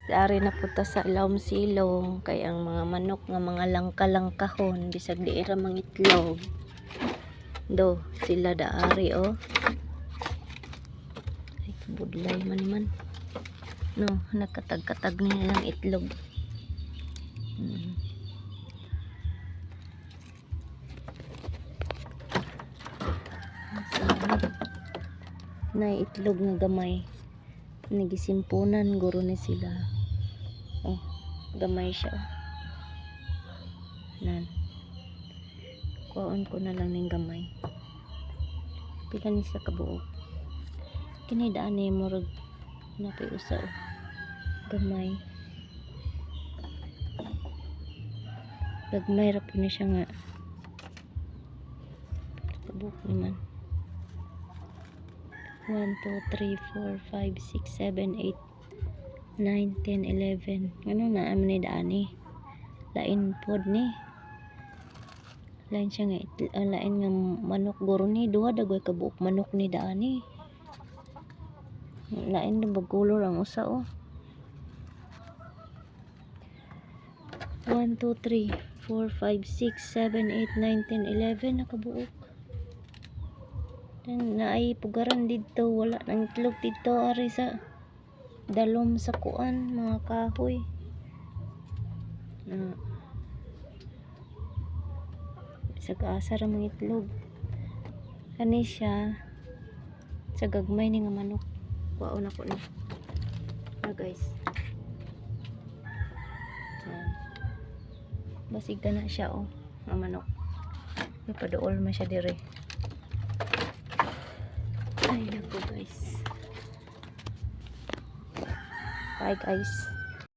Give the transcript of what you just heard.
Ari na punta sa ilawom silong kay ang mga manok nga mga langka-langkahon bisag di ira mangitlog. Do sila daari oh. Ay budlay man. No, nakatag-katag nilang itlog. Na itlog nga gamay. Nagisimpunan guro ni sila. Oh, gamay siya. Nan. Kuhaon ko na lang ning gamay. Pila ni sa kabuok. Kini daan ni murag napay usa oh. Gamay. Gagmay ra po ni siya nga. Kabuok naman. 1, 2, 3, 4, 5, 6, 7, 8, 9, 10, 11. Ano na amin ni daan ni? Lain pod ni. Lain siya nga lain nga manok guro ni duha dagoy kabuok manok ni daan ni. Lain na bagkulor ang usa oh. 1, 2, 3, 4, 5, 6, 7, 8, 9, 10, 11 nakabuok. Dan naay pugaran dito, wala nang itlog dito ari sa dalom sa kuan mga kahoy. Sa kaasa ra mga itlog. Kani siya sa gagmay ni nga manok. Kuhaon ako ni. Guys. Basig ka na siya oh, nga manok. May paduol man siya dire. Ay naku guys. Bye guys.